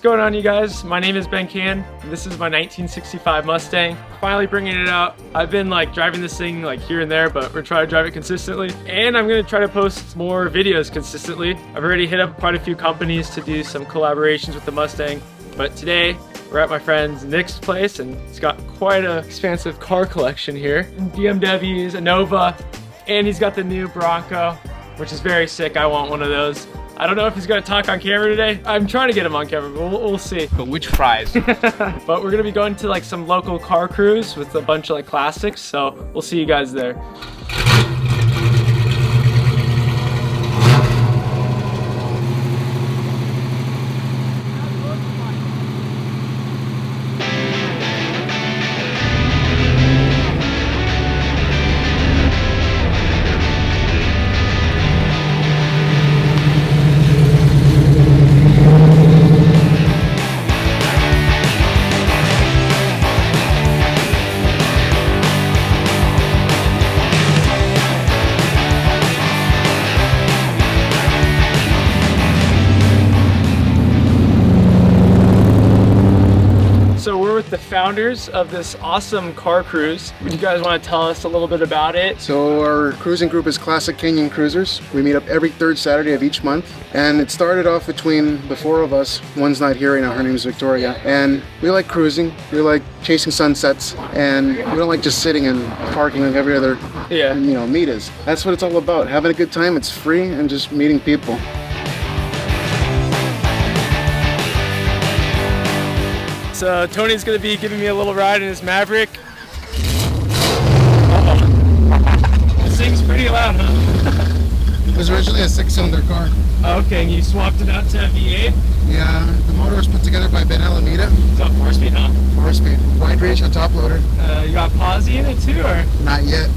going on, you guys? My name is Kahan, and this is my 1965 Mustang. Finally bringing it out. I've been like driving this thing like here and there, but we're trying to drive it consistently. And I'm gonna try to post more videos consistently. I've already hit up quite a few companies to do some collaborations with the Mustang. But today, we're at my friend's Nick's place, and he's got quite an expansive car collection here. BMWs, a Nova, and he's got the new Bronco, which is very sick. I want one of those. I don't know if he's gonna talk on camera today. I'm trying to get him on camera, but we'll see. But which fries? But we're gonna be going to like some local car cruise with a bunch of like classics, so we'll see you guys there. So we're with the founders of this awesome car cruise. Would you guys want to tell us a little bit about it? So our cruising group is Classic Canyon Cruisers. We meet up every third Saturday of each month. And it started off between the four of us. One's not here right now, her name's Victoria. And we like cruising, we like chasing sunsets, and we don't like just sitting and parking like every other meet is. That's what it's all about, having a good time. It's free and just meeting people. So Tony's gonna be giving me a little ride in his Maverick. This thing's pretty loud, huh? It was originally a 6-cylinder car. Okay, and you swapped it out to a V8? Yeah, the motor was put together by Ben Alameda. It's got 4-speed, huh? 4-speed, wide range on top loader. You got Posy in it too, or? Not yet.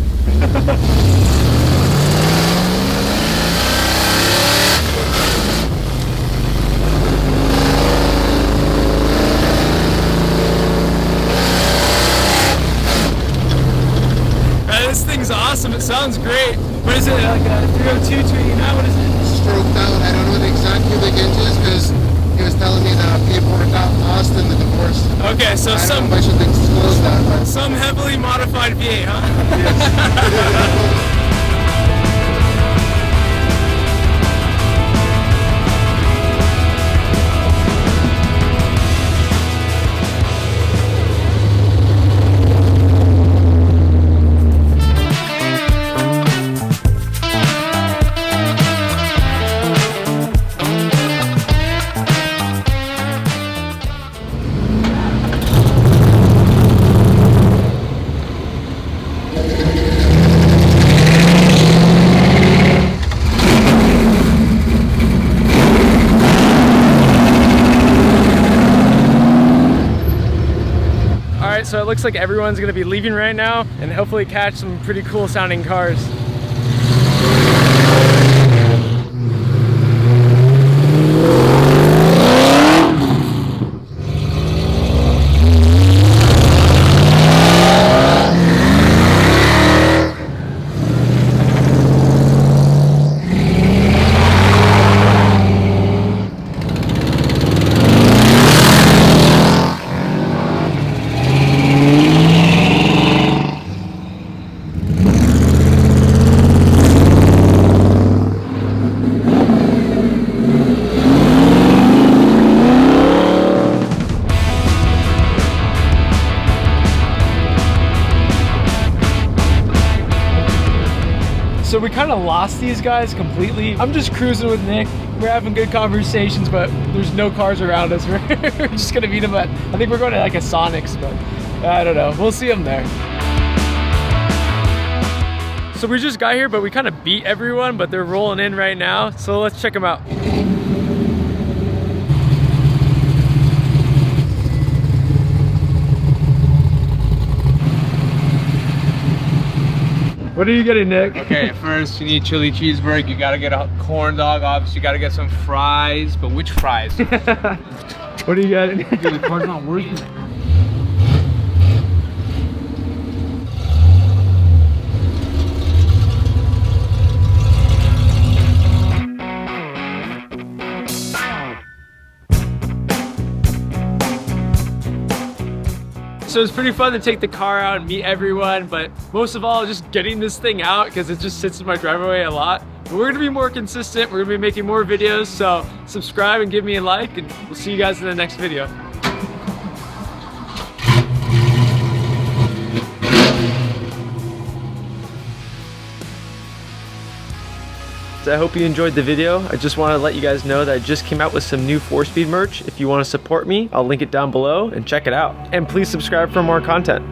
This thing's awesome. It sounds great. What is it, like a 302, 289? What is it? Stroked out. I don't know the exact cubic inches because he was telling me that people got lost in the divorce. Okay, so I don't know if I should disclose that. But some heavily modified V8, huh? yes. So it looks like everyone's gonna be leaving right now and hopefully catch some pretty cool sounding cars. So we kind of lost these guys completely. I'm just cruising with Nick. We're having good conversations, but there's no cars around us. We're just gonna meet them at, I think we're going to like a Sonic's, but I don't know. We'll see them there. So we just got here, but we kind of beat everyone, but they're rolling in right now. So let's check them out. What are you getting, Nick? Okay, first you need chili cheeseburger. You gotta get a corn dog. Obviously, you gotta get some fries. But which fries? What are you getting? Dude, the car's not working. So it's pretty fun to take the car out and meet everyone, but most of all, just getting this thing out because it just sits in my driveway a lot. But we're gonna be more consistent. We're gonna be making more videos, so subscribe and give me a like, and we'll see you guys in the next video. I hope you enjoyed the video. I just want to let you guys know that I just came out with some new 4-Speed merch. If you want to support me, I'll link it down below and check it out. And please subscribe for more content.